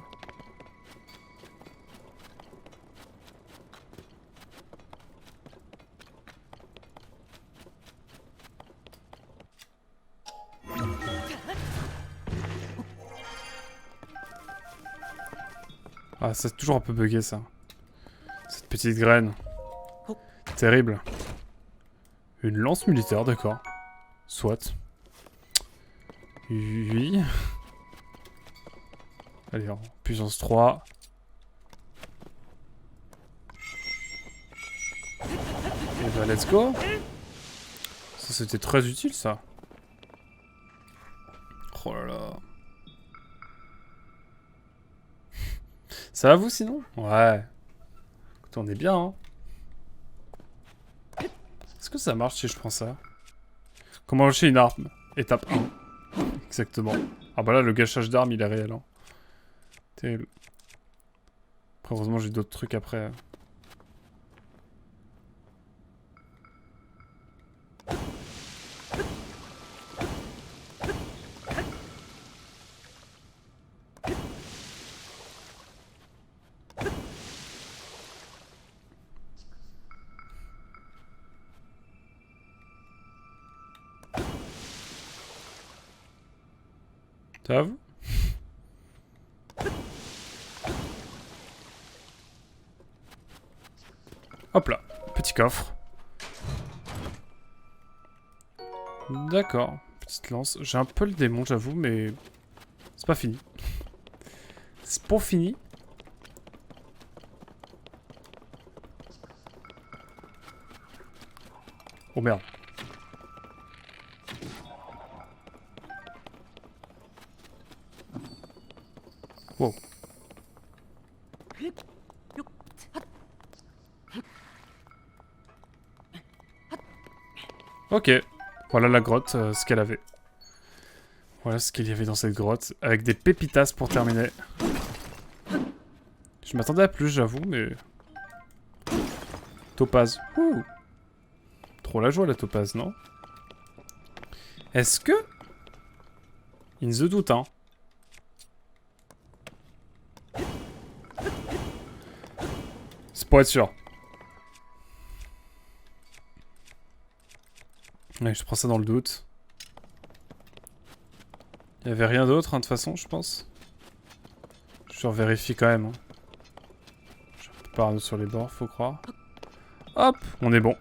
[SPEAKER 1] Ah, c'est toujours un peu bugué, ça. Cette petite graine. Terrible. Une lance militaire, d'accord. Soit. Oui. Allez, en puissance 3. Et bah, let's go. Ça, c'était très utile, ça. Oh là là. Ça va vous, sinon? Ouais. Écoute, on est bien, hein. Est-ce que ça marche si je prends ça? Comment lâcher une arme? Étape 1. Exactement. Ah bah là, le gâchage d'armes, il est réel. Hein. Terrible. Après, heureusement, j'ai d'autres trucs après. Ça va vous? Hop là, petit coffre. D'accord, petite lance. J'ai un peu le démon, j'avoue, mais c'est pas fini. C'est pas fini. Oh merde. Wow. Ok, voilà la grotte, ce qu'elle avait. Voilà ce qu'il y avait dans cette grotte, avec des pépitas pour terminer. Je m'attendais à plus, j'avoue, mais... Topaz. Ouh. Trop la joie, la topaz, non? Est-ce que... In the doute, hein. C'est pour être sûr. Ouais, je prends ça dans le doute. Il n'y avait rien d'autre, hein, de toute façon, je pense. Je vérifie quand même. Hein. Je suis un peu parano sur les bords, faut croire. Hop, on est bon.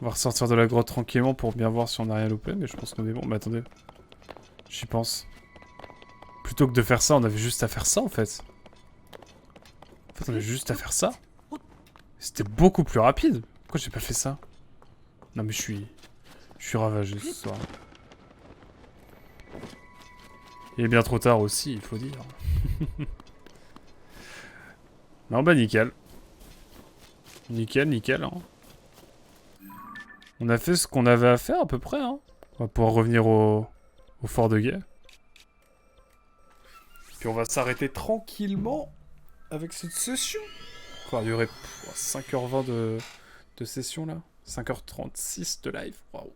[SPEAKER 1] On va ressortir de la grotte tranquillement pour bien voir si on a rien loupé, mais je pense qu'on est bon. Mais attendez. J'y pense. Plutôt que de faire ça, on avait juste à faire ça en fait. En fait, on avait juste à faire ça. C'était beaucoup plus rapide. Pourquoi j'ai pas fait ça? Non mais je suis ravagé ce soir. Il est bien trop tard aussi, il faut dire. Non bah nickel. Nickel, nickel. Hein. On a fait ce qu'on avait à faire à peu près. Hein. On va pouvoir revenir au fort de guet. Puis on va s'arrêter tranquillement avec cette session. Il va durer 5h20 de session là. 5h36 de live. Waouh.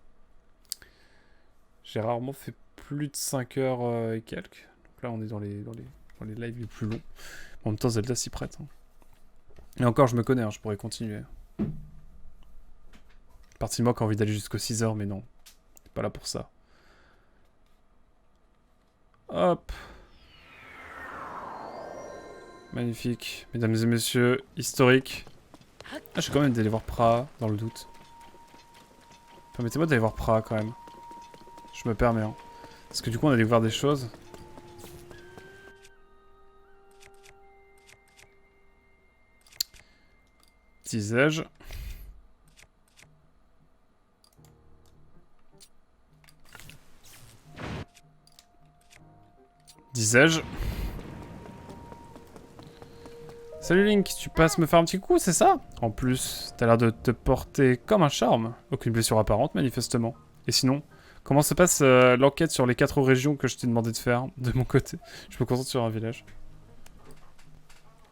[SPEAKER 1] J'ai rarement fait plus de 5h et quelques. Donc là on est dans les lives les plus longs. En même temps Zelda s'y prête. Hein. Et encore je me connais, hein, je pourrais continuer. Partie de moi qui a envie d'aller jusqu'aux 6h, mais non. C'est pas là pour ça. Hop. Magnifique. Mesdames et messieurs, historique. Ah, j'ai quand même d'aller voir Praha, dans le doute. Permettez-moi d'aller voir Praha, quand même. Je me permets, hein. Parce que du coup, on a découvert des choses. Disais-je. Disais-je. Salut Link, tu passes me faire un petit coup, c'est ça? En plus, t'as l'air de te porter comme un charme. Aucune blessure apparente, manifestement. Et sinon, comment se passe l'enquête sur les 4 régions que je t'ai demandé de faire de mon côté? Je me concentre sur un village.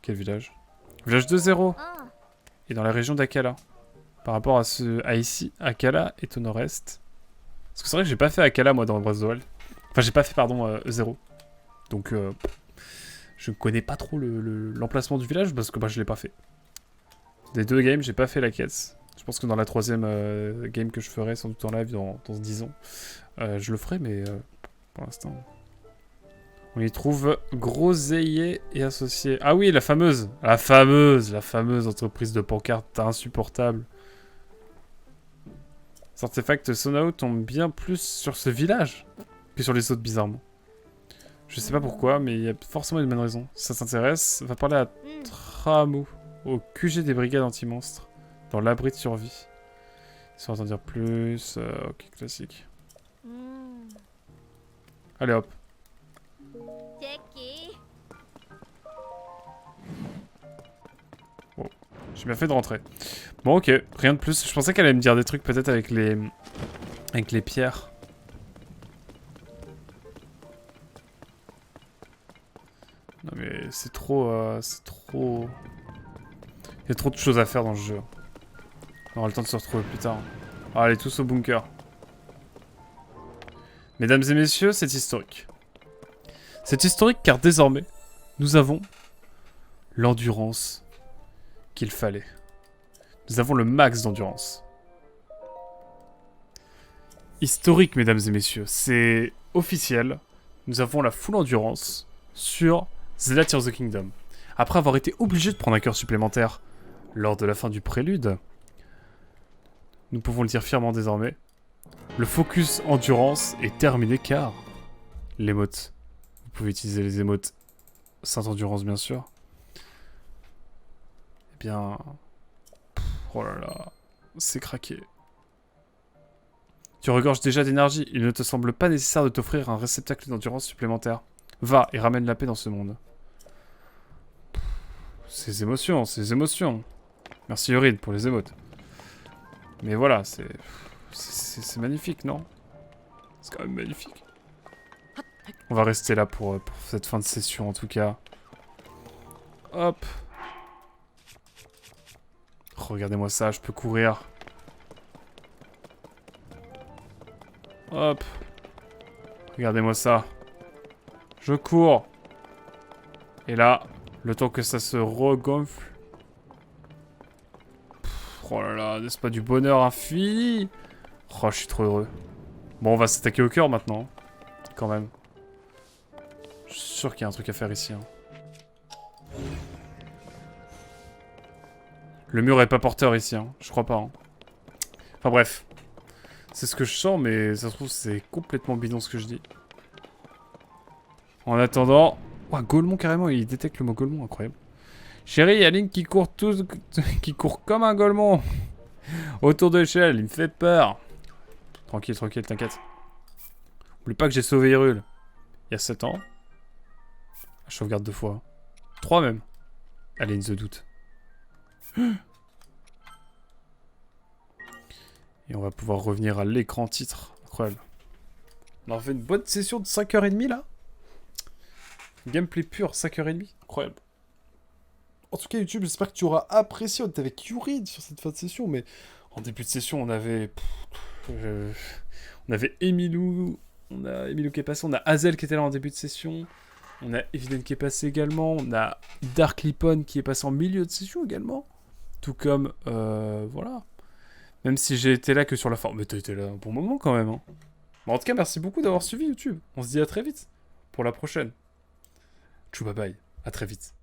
[SPEAKER 1] Quel village? Village de 0. Et dans la région d'Akala. Par rapport à ici, Akala est au nord-est. Parce que c'est vrai que j'ai pas fait Akala moi dans Breath of the Wild. Enfin, j'ai pas fait, pardon, 0. Donc, je connais pas trop l'emplacement du village parce que bah, je l'ai pas fait. Des 2 games, j'ai pas fait la quête. Je pense que dans la 3ème game que je ferai, sans doute en live dans 10 ans, je le ferai, mais pour l'instant. On y trouve Groseillier et associé. Ah oui, la fameuse entreprise de pancartes insupportable. Cet artefact Sonao tombe bien plus sur ce village que sur les autres, bizarrement. Je sais pas pourquoi, mais il y a forcément une bonne raison. Si ça t'intéresse, va parler à Tramou, au QG des brigades anti-monstres, dans l'abri de survie. Si on va t'en dire plus, ok, classique. Allez hop. Bon, j'ai bien fait de rentrer. Bon, ok, rien de plus. Je pensais qu'elle allait me dire des trucs peut-être avec les pierres. Non mais c'est trop, Il y a trop de choses à faire dans le jeu. On aura le temps de se retrouver plus tard. Ah, allez tous au bunker. Mesdames et messieurs, c'est historique. C'est historique car désormais, nous avons l'endurance qu'il fallait. Nous avons le max d'endurance. Historique, mesdames et messieurs, c'est officiel. Nous avons la full endurance sur Zelda Tears of the Kingdom. Après avoir été obligé de prendre un cœur supplémentaire lors de la fin du prélude, nous pouvons le dire fièrement désormais, le focus endurance est terminé car l'émote, vous pouvez utiliser les émotes Sainte Endurance bien sûr, eh bien, oh là là, c'est craqué. Tu regorges déjà d'énergie, il ne te semble pas nécessaire de t'offrir un réceptacle d'endurance supplémentaire. Va et ramène la paix dans ce monde. Ces émotions, ces émotions. Merci Eurid pour les émotes. Mais voilà, c'est magnifique, non? C'est quand même magnifique. On va rester là pour cette fin de session, en tout cas. Hop. Oh, regardez-moi ça, je peux courir. Hop. Regardez-moi ça. Je cours. Et là, le temps que ça se regonfle. Oh là là, n'est-ce pas du bonheur infini? Oh, je suis trop heureux. Bon, on va s'attaquer au cœur maintenant. Quand même. Je suis sûr qu'il y a un truc à faire ici. Hein. Le mur est pas porteur ici, hein. Je crois pas. Hein. Enfin bref. C'est ce que je sens, mais ça se trouve, c'est complètement bidon ce que je dis. En attendant... Ouah, Golemon, carrément, il détecte le mot Golemon, incroyable. Chérie, il y a Link qui court qui court comme un Golemon. Autour de l'échelle, il me fait peur. Tranquille, tranquille, t'inquiète. Oublie pas que j'ai sauvé Hyrule. Il y a 7 ans. Je sauvegarde 2 fois. 3 même. Allez, in the doute. Et on va pouvoir revenir à l'écran titre. Incroyable. On a refait une bonne session de 5h30 là. Gameplay pur, 5h30. Incroyable. En tout cas, YouTube, j'espère que tu auras apprécié. On était avec Yurid sur cette fin de session, mais en début de session, on avait... On avait Emilou. On a Emilou qui est passé. On a Hazel qui était là en début de session. On a Eviden qui est passé également. On a Dark Lipon qui est passé en milieu de session également. Tout comme... voilà. Même si j'ai été là que sur la forme. Mais t'as été là un bon moment quand même. Hein. Bon, en tout cas, merci beaucoup d'avoir suivi YouTube. On se dit à très vite pour la prochaine. Tchou bye bye. À très vite.